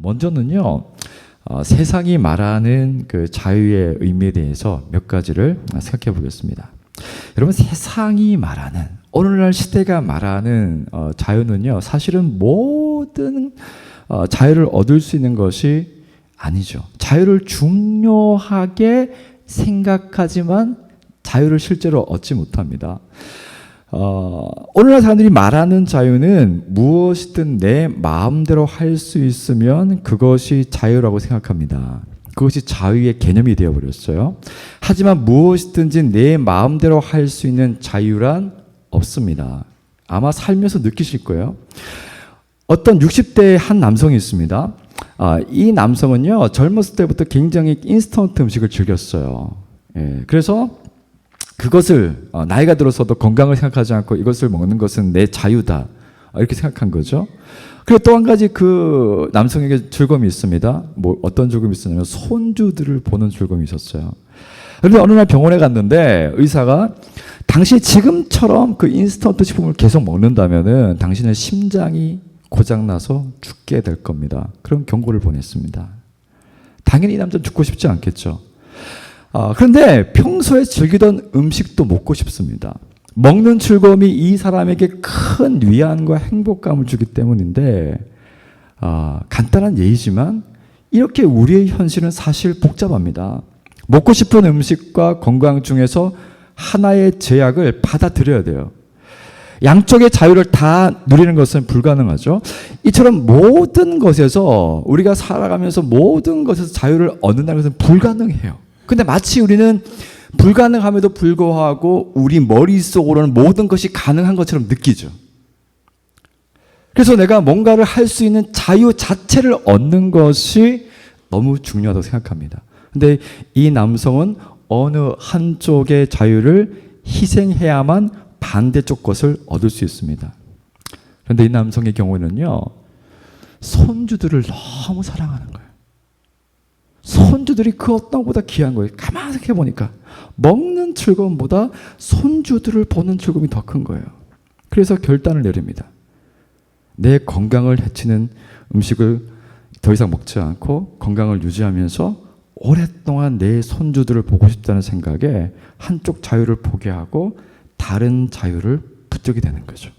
먼저는요, 세상이 말하는 그 자유의 의미에 대해서 몇 가지를 생각해 보겠습니다. 여러분, 세상이 말하는, 오늘날 시대가 말하는 자유는요, 사실은 모든 자유를 얻을 수 있는 것이 아니죠. 자유를 중요하게 생각하지만 자유를 실제로 얻지 못합니다. 오늘날 사람들이 말하는 자유는 무엇이든 내 마음대로 할 수 있으면 그것이 자유라고 생각합니다. 그것이 자유의 개념이 되어버렸어요. 하지만 무엇이든지 내 마음대로 할 수 있는 자유란 없습니다. 아마 살면서 느끼실 거예요. 어떤 60대의 한 남성이 있습니다. 이 남성은요, 젊었을 때부터 굉장히 인스턴트 음식을 즐겼어요. 그래서 그것을 나이가 들어서도 건강을 생각하지 않고 이것을 먹는 것은 내 자유다, 이렇게 생각한 거죠. 그리고 또 한 가지 그 남성에게 즐거움이 있습니다. 뭐 어떤 즐거움이 있었냐면 손주들을 보는 즐거움이 있었어요. 그런데 어느 날 병원에 갔는데 의사가 당신이 지금처럼 그 인스턴트 식품을 계속 먹는다면은 당신의 심장이 고장나서 죽게 될 겁니다. 그런 경고를 보냈습니다. 당연히 이 남자는 죽고 싶지 않겠죠. 그런데 평소에 즐기던 음식도 먹고 싶습니다. 먹는 즐거움이 이 사람에게 큰 위안과 행복감을 주기 때문인데, 간단한 예이지만 이렇게 우리의 현실은 사실 복잡합니다. 먹고 싶은 음식과 건강 중에서 하나의 제약을 받아들여야 돼요. 양쪽의 자유를 다 누리는 것은 불가능하죠. 이처럼 모든 것에서, 우리가 살아가면서 모든 것에서 자유를 얻는다는 것은 불가능해요. 근데 마치 우리는 불가능함에도 불구하고 우리 머릿속으로는 모든 것이 가능한 것처럼 느끼죠. 그래서 내가 뭔가를 할 수 있는 자유 자체를 얻는 것이 너무 중요하다고 생각합니다. 근데 이 남성은 어느 한쪽의 자유를 희생해야만 반대쪽 것을 얻을 수 있습니다. 그런데 이 남성의 경우에는요, 손주들을 너무 사랑하는 거예요. 손주들이 그 어떤 것보다 귀한 거예요. 가만히 생각해 보니까 먹는 즐거움보다 손주들을 보는 즐거움이 더 큰 거예요. 그래서 결단을 내립니다. 내 건강을 해치는 음식을 더 이상 먹지 않고 건강을 유지하면서 오랫동안 내 손주들을 보고 싶다는 생각에 한쪽 자유를 포기하고 다른 자유를 붙들게 되는 거죠.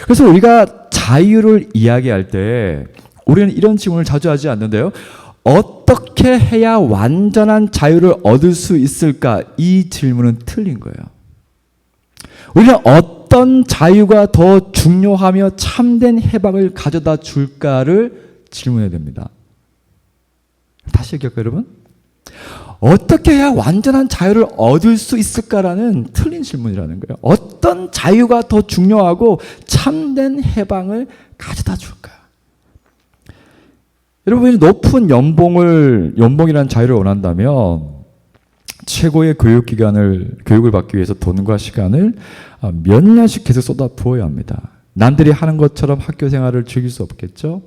그래서 우리가 자유를 이야기할 때 우리는 이런 질문을 자주 하지 않는데요. 어떻게 해야 완전한 자유를 얻을 수 있을까? 이 질문은 틀린 거예요. 우리는 어떤 자유가 더 중요하며 참된 해방을 가져다 줄까를 질문해야 됩니다. 다시 얘기할까요, 여러분? 어떻게 해야 완전한 자유를 얻을 수 있을까라는 틀린 질문이라는 거예요. 어떤 자유가 더 중요하고 참된 해방을 가져다 줄까? 여러분이 높은 연봉이라는 자유를 원한다면 최고의 교육을 받기 위해서 돈과 시간을 몇 년씩 계속 쏟아 부어야 합니다. 남들이 하는 것처럼 학교 생활을 즐길 수 없겠죠?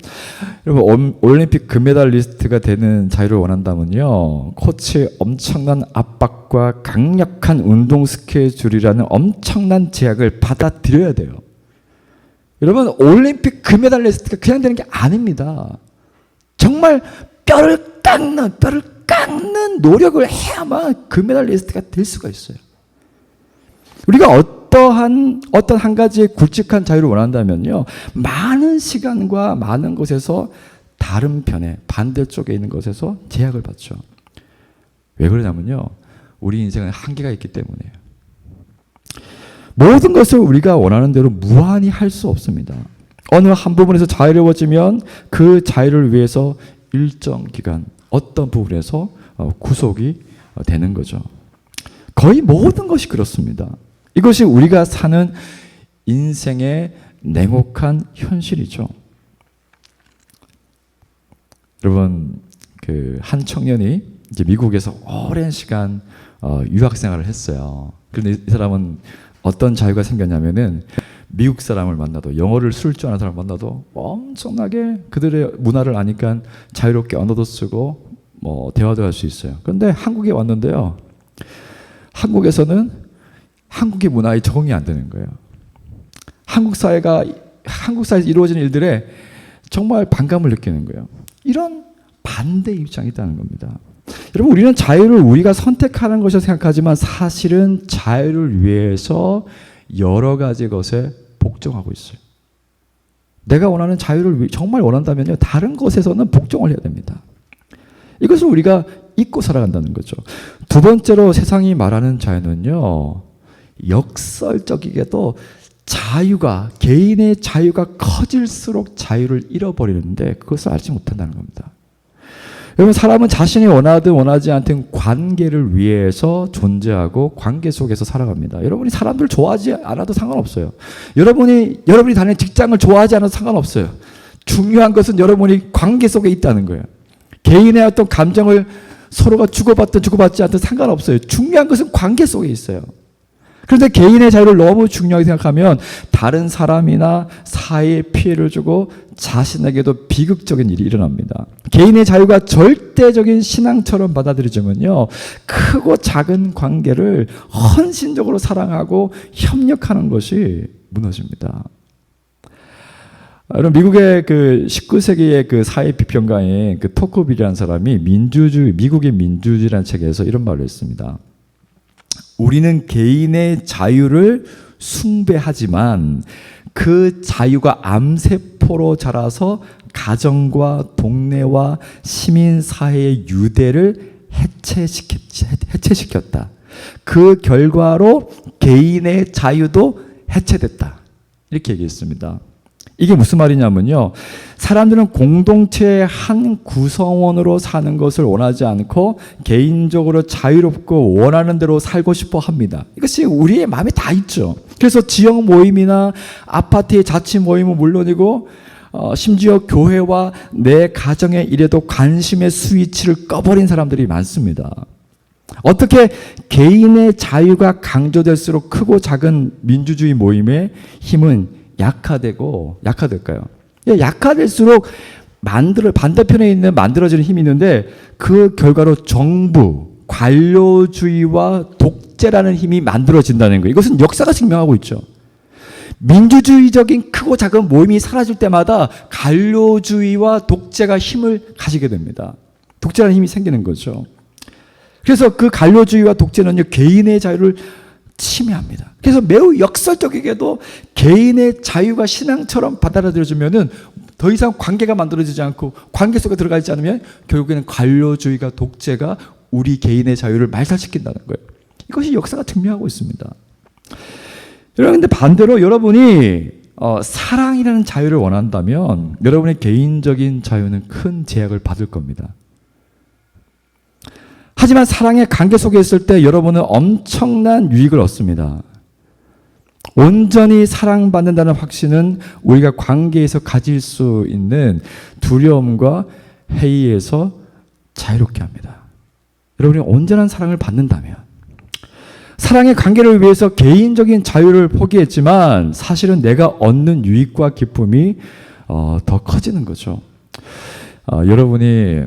여러분, 올림픽 금메달리스트가 되는 자유를 원한다면요, 코치의 엄청난 압박과 강력한 운동 스케줄이라는 엄청난 제약을 받아들여야 돼요. 여러분, 올림픽 금메달리스트가 그냥 되는 게 아닙니다. 정말 뼈를 깎는 노력을 해야만 금메달리스트가 될 수가 있어요. 우리가 어떤 한 가지의 굵직한 자유를 원한다면요, 많은 시간과 많은 곳에서 다른 편에 반대쪽에 있는 것에서 제약을 받죠. 왜 그러냐면요, 우리 인생은 한계가 있기 때문이에요. 모든 것을 우리가 원하는 대로 무한히 할 수 없습니다. 어느 한 부분에서 자유로워지면 그 자유를 위해서 일정 기간 어떤 부분에서 구속이 되는 거죠. 거의 모든 것이 그렇습니다. 이것이 우리가 사는 인생의 냉혹한 현실이죠. 여러분, 그 한 청년이 이제 미국에서 오랜 시간 유학 생활을 했어요. 그런데 이 사람은 어떤 자유가 생겼냐면은 미국 사람을 만나도, 영어를 쓸 줄 아는 사람을 만나도 엄청나게 그들의 문화를 아니까 자유롭게 언어도 쓰고 뭐 대화도 할 수 있어요. 그런데 한국에 왔는데요, 한국에서는 한국의 문화에 적응이 안 되는 거예요. 한국 사회에서 이루어지는 일들에 정말 반감을 느끼는 거예요. 이런 반대 입장이 있다는 겁니다. 여러분, 우리는 자유를 우리가 선택하는 것이라 생각하지만 사실은 자유를 위해서 여러 가지 것에 복종하고 있어요. 내가 원하는 자유를 정말 원한다면요, 다른 것에서는 복종을 해야 됩니다. 이것을 우리가 잊고 살아간다는 거죠. 두 번째로 세상이 말하는 자유는요, 역설적이게도 자유가, 개인의 자유가 커질수록 자유를 잃어버리는데 그것을 알지 못한다는 겁니다. 여러분, 사람은 자신이 원하든 원하지 않든 관계를 위해서 존재하고 관계 속에서 살아갑니다. 여러분이 사람들 좋아하지 않아도 상관없어요. 여러분이 다니는 직장을 좋아하지 않아도 상관없어요. 중요한 것은 여러분이 관계 속에 있다는 거예요. 개인의 어떤 감정을 서로가 주고받든 주고받지 않든 상관없어요. 중요한 것은 관계 속에 있어요. 그런데 개인의 자유를 너무 중요하게 생각하면 다른 사람이나 사회에 피해를 주고 자신에게도 비극적인 일이 일어납니다. 개인의 자유가 절대적인 신앙처럼 받아들여지면요, 크고 작은 관계를 헌신적으로 사랑하고 협력하는 것이 무너집니다. 여러분, 미국의 그 19세기의 그 사회 비평가인 그 토크빌이라는 사람이 미국의 민주주의라는 책에서 이런 말을 했습니다. 우리는 개인의 자유를 숭배하지만 그 자유가 암세포로 자라서 가정과 동네와 시민사회의 유대를 해체시켰다. 그 결과로 개인의 자유도 해체됐다. 이렇게 얘기했습니다. 이게 무슨 말이냐면요, 사람들은 공동체의 한 구성원으로 사는 것을 원하지 않고 개인적으로 자유롭고 원하는 대로 살고 싶어 합니다. 이것이 우리의 마음에 다 있죠. 그래서 지역 모임이나 아파트의 자치 모임은 물론이고 심지어 교회와 내 가정의 일에도 관심의 스위치를 꺼버린 사람들이 많습니다. 어떻게 개인의 자유가 강조될수록 크고 작은 민주주의 모임의 힘은 약화될까요? 약화될수록 반대편에 있는 만들어지는 힘이 있는데 그 결과로 정부, 관료주의와 독재라는 힘이 만들어진다는 거예요. 이것은 역사가 증명하고 있죠. 민주주의적인 크고 작은 모임이 사라질 때마다 관료주의와 독재가 힘을 가지게 됩니다. 독재라는 힘이 생기는 거죠. 그래서 그 관료주의와 독재는요, 개인의 자유를 침해합니다. 그래서 매우 역설적이게도 개인의 자유가 신앙처럼 받아들여지면은 더 이상 관계가 만들어지지 않고 관계 속에 들어가 있지 않으면 결국에는 관료주의가 독재가 우리 개인의 자유를 말살시킨다는 거예요. 이것이 역사가 증명하고 있습니다. 여러분, 근데 반대로 여러분이 사랑이라는 자유를 원한다면 여러분의 개인적인 자유는 큰 제약을 받을 겁니다. 하지만 사랑의 관계 속에 있을 때 여러분은 엄청난 유익을 얻습니다. 온전히 사랑받는다는 확신은 우리가 관계에서 가질 수 있는 두려움과 해이에서 자유롭게 합니다. 여러분이 온전한 사랑을 받는다면, 사랑의 관계를 위해서 개인적인 자유를 포기했지만 사실은 내가 얻는 유익과 기쁨이 더 커지는 거죠. 여러분이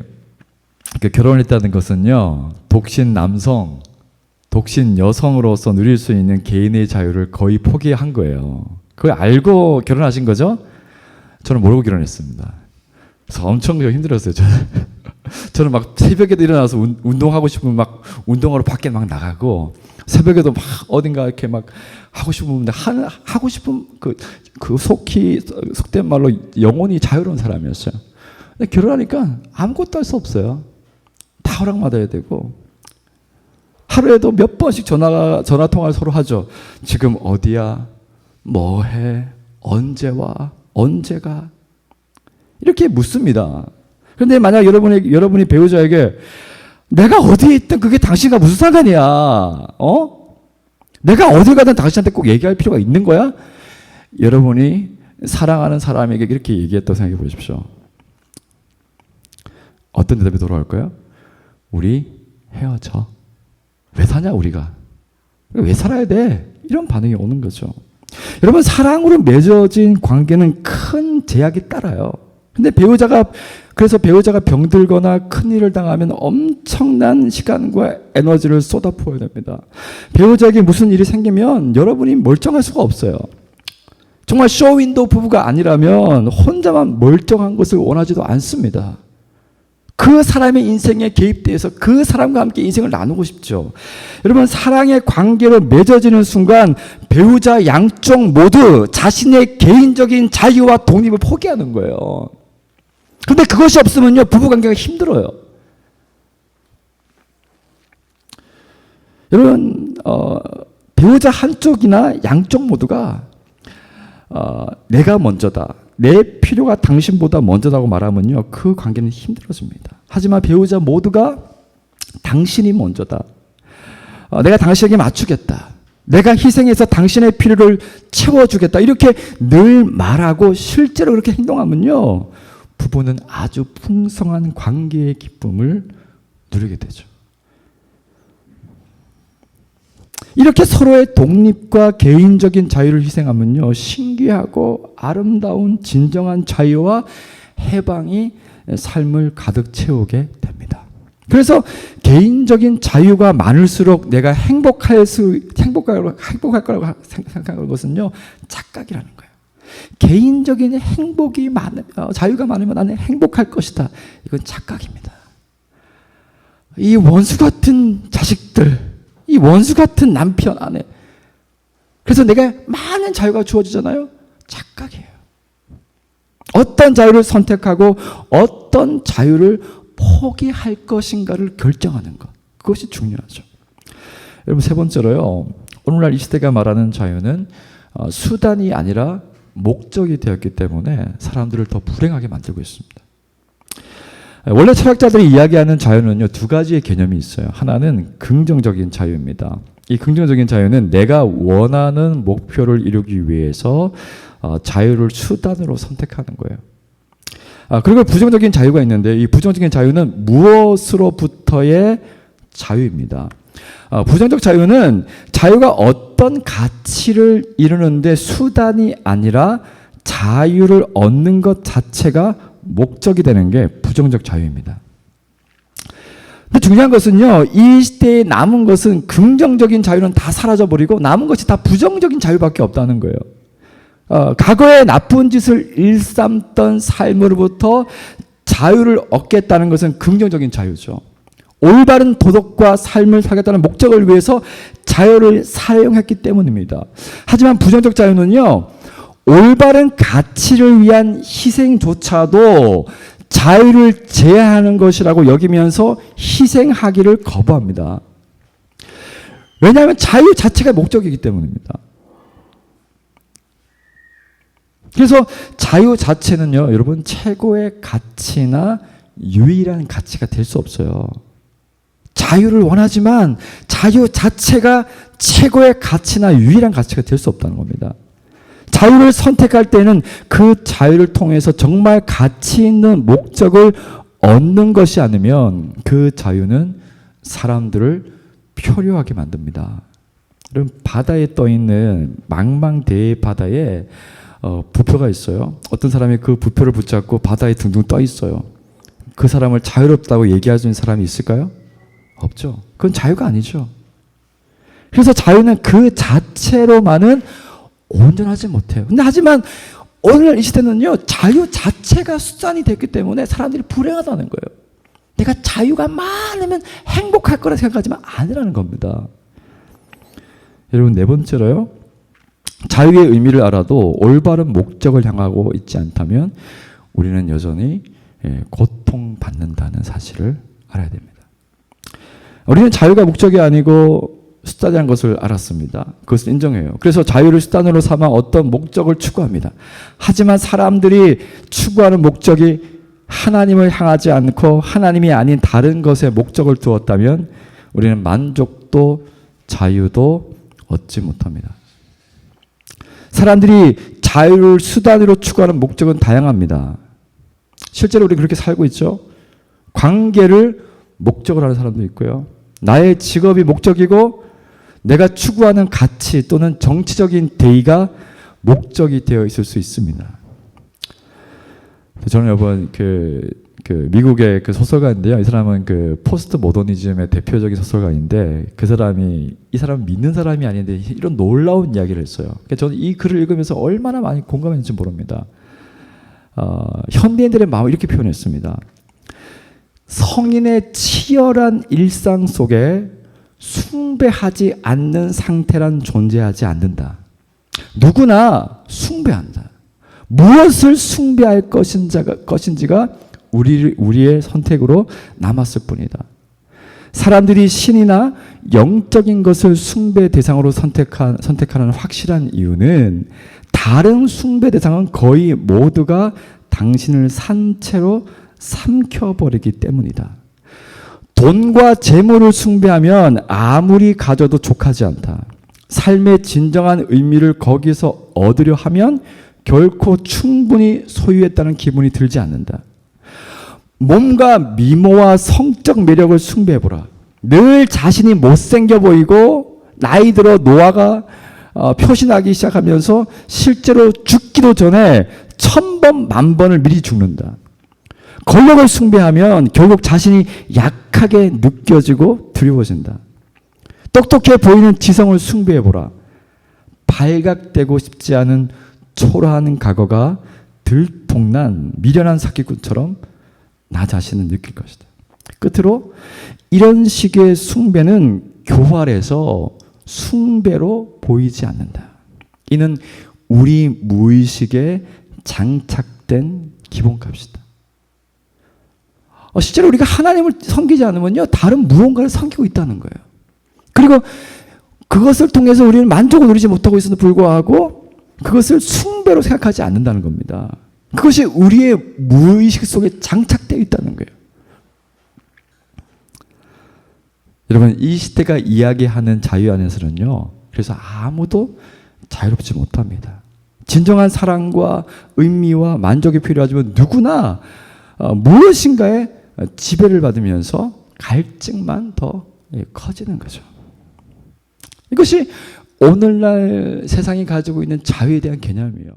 결혼했다는 것은요, 독신 남성, 독신 여성으로서 누릴 수 있는 개인의 자유를 거의 포기한 거예요. 그걸 알고 결혼하신 거죠? 저는 모르고 결혼했습니다. 그래서 엄청 힘들었어요. 저는 막 새벽에도 일어나서 운동하고 싶으면 막 운동하러 밖에 막 나가고, 새벽에도 막 어딘가 이렇게 막 하고 싶은데 하고 싶은 그 속된 말로 영혼이 자유로운 사람이었어요. 근데 결혼하니까 아무것도 할 수 없어요. 다 허락받아야 되고, 하루에도 몇 번씩 전화 통화를 서로 하죠. 지금 어디야? 뭐 해? 언제 와? 언제 가? 이렇게 묻습니다. 그런데 만약 여러분이 배우자에게 내가 어디에 있든 그게 당신과 무슨 상관이야? 내가 어딜 가든 당신한테 꼭 얘기할 필요가 있는 거야? 여러분이 사랑하는 사람에게 이렇게 얘기했다고 생각해 보십시오. 어떤 대답이 돌아올까요? 우리 헤어져. 왜 사냐 우리가? 왜 살아야 돼? 이런 반응이 오는 거죠. 여러분, 사랑으로 맺어진 관계는 큰 제약이 따라요. 근데 그래서 배우자가 병들거나 큰일을 당하면 엄청난 시간과 에너지를 쏟아부어야 됩니다. 배우자에게 무슨 일이 생기면 여러분이 멀쩡할 수가 없어요. 정말 쇼윈도우 부부가 아니라면 혼자만 멀쩡한 것을 원하지도 않습니다. 그 사람의 인생에 개입돼서 그 사람과 함께 인생을 나누고 싶죠. 여러분, 사랑의 관계로 맺어지는 순간 배우자 양쪽 모두 자신의 개인적인 자유와 독립을 포기하는 거예요. 그런데 그것이 없으면요, 부부관계가 힘들어요. 여러분, 배우자 한쪽이나 양쪽 모두가 내가 먼저다, 내 필요가 당신보다 먼저다고 말하면요, 그 관계는 힘들어집니다. 하지만 배우자 모두가 당신이 먼저다, 내가 당신에게 맞추겠다, 내가 희생해서 당신의 필요를 채워주겠다, 이렇게 늘 말하고 실제로 그렇게 행동하면요, 부부는 아주 풍성한 관계의 기쁨을 누리게 되죠. 이렇게 서로의 독립과 개인적인 자유를 희생하면요, 신기하고 아름다운 진정한 자유와 해방이 삶을 가득 채우게 됩니다. 그래서 개인적인 자유가 많을수록 내가 행복할 거라고 생각하는 것은요, 착각이라는 거예요. 개인적인 자유가 많으면 나는 행복할 것이다. 이건 착각입니다. 이 원수 같은 자식들, 이 원수 같은 남편, 아내, 그래서 내가 많은 자유가 주어지잖아요. 착각이에요. 어떤 자유를 선택하고 어떤 자유를 포기할 것인가를 결정하는 것, 그것이 중요하죠. 여러분, 세 번째로요, 오늘날 이 시대가 말하는 자유는 수단이 아니라 목적이 되었기 때문에 사람들을 더 불행하게 만들고 있습니다. 원래 철학자들이 이야기하는 자유는요, 두 가지의 개념이 있어요. 하나는 긍정적인 자유입니다. 이 긍정적인 자유는 내가 원하는 목표를 이루기 위해서 자유를 수단으로 선택하는 거예요. 그리고 부정적인 자유가 있는데, 이 부정적인 자유는 무엇으로부터의 자유입니다. 부정적 자유는 자유가 어떤 가치를 이루는데 수단이 아니라 자유를 얻는 것 자체가 목적이 되는 게 부정적 자유입니다. 근데 중요한 것은요, 이 시대에 남은 것은 긍정적인 자유는 다 사라져버리고 남은 것이 다 부정적인 자유밖에 없다는 거예요. 과거에 나쁜 짓을 일삼던 삶으로부터 자유를 얻겠다는 것은 긍정적인 자유죠. 올바른 도덕과 삶을 살겠다는 목적을 위해서 자유를 사용했기 때문입니다. 하지만 부정적 자유는요, 올바른 가치를 위한 희생조차도 자유를 제한하는 것이라고 여기면서 희생하기를 거부합니다. 왜냐하면 자유 자체가 목적이기 때문입니다. 그래서 자유 자체는요, 여러분, 최고의 가치나 유일한 가치가 될 수 없어요. 자유를 원하지만 자유 자체가 최고의 가치나 유일한 가치가 될 수 없다는 겁니다. 자유를 선택할 때는 그 자유를 통해서 정말 가치 있는 목적을 얻는 것이 아니면 그 자유는 사람들을 표류하게 만듭니다. 그럼 바다에 떠 있는 망망대해 바다에 부표가 있어요. 어떤 사람이 그 부표를 붙잡고 바다에 둥둥 떠 있어요. 그 사람을 자유롭다고 얘기할 수 있는 사람이 있을까요? 없죠. 그건 자유가 아니죠. 그래서 자유는 그 자체로만은 온전하지 못해요. 근데 하지만 오늘날 이 시대는요, 자유 자체가 수단이 됐기 때문에 사람들이 불행하다는 거예요. 내가 자유가 많으면 행복할 거라 생각하지만 아니라는 겁니다. 여러분, 네 번째로요, 자유의 의미를 알아도 올바른 목적을 향하고 있지 않다면 우리는 여전히 고통받는다는 사실을 알아야 됩니다. 우리는 자유가 목적이 아니고 수단이라는 것을 알았습니다. 그것을 인정해요. 그래서 자유를 수단으로 삼아 어떤 목적을 추구합니다. 하지만 사람들이 추구하는 목적이 하나님을 향하지 않고 하나님이 아닌 다른 것에 목적을 두었다면 우리는 만족도 자유도 얻지 못합니다. 사람들이 자유를 수단으로 추구하는 목적은 다양합니다. 실제로 우리 그렇게 살고 있죠. 관계를 목적으로 하는 사람도 있고요. 나의 직업이 목적이고 내가 추구하는 가치 또는 정치적인 대의가 목적이 되어 있을 수 있습니다. 저는 이번 미국의 그 소설가인데요. 이 사람은 그 포스트 모더니즘의 대표적인 소설가인데 이 사람은 믿는 사람이 아닌데 이런 놀라운 이야기를 했어요. 그러니까 저는 이 글을 읽으면서 얼마나 많이 공감했는지 모릅니다. 현대인들의 마음을 이렇게 표현했습니다. 성인의 치열한 일상 속에 숭배하지 않는 상태란 존재하지 않는다. 누구나 숭배한다. 무엇을 숭배할 것인지가 우리의 선택으로 남았을 뿐이다. 사람들이 신이나 영적인 것을 숭배 대상으로 선택하는 확실한 이유는 다른 숭배 대상은 거의 모두가 당신을 산채로 삼켜버리기 때문이다. 돈과 재물을 숭배하면 아무리 가져도 족하지 않다. 삶의 진정한 의미를 거기서 얻으려 하면 결코 충분히 소유했다는 기분이 들지 않는다. 몸과 미모와 성적 매력을 숭배해보라. 늘 자신이 못생겨 보이고 나이 들어 노화가 표시나기 시작하면서 실제로 죽기도 전에 1000번, 10,000번을 미리 죽는다. 권력을 숭배하면 결국 자신이 약하게 느껴지고 두려워진다. 똑똑해 보이는 지성을 숭배해보라. 발각되고 싶지 않은 초라한 과거가 들통난 미련한 사기꾼처럼 나 자신을 느낄 것이다. 끝으로 이런 식의 숭배는 교활해서 숭배로 보이지 않는다. 이는 우리 무의식에 장착된 기본값이다. 실제로 우리가 하나님을 섬기지 않으면요, 다른 무언가를 섬기고 있다는 거예요. 그리고 그것을 통해서 우리는 만족을 누리지 못하고 있음에도 불구하고 그것을 숭배로 생각하지 않는다는 겁니다. 그것이 우리의 무의식 속에 장착되어 있다는 거예요. 여러분, 이 시대가 이야기하는 자유 안에서는요, 그래서 아무도 자유롭지 못합니다. 진정한 사랑과 의미와 만족이 필요하지만 누구나 무엇인가에 지배를 받으면서 갈증만 더 커지는 거죠. 이것이 오늘날 세상이 가지고 있는 자유에 대한 개념이에요.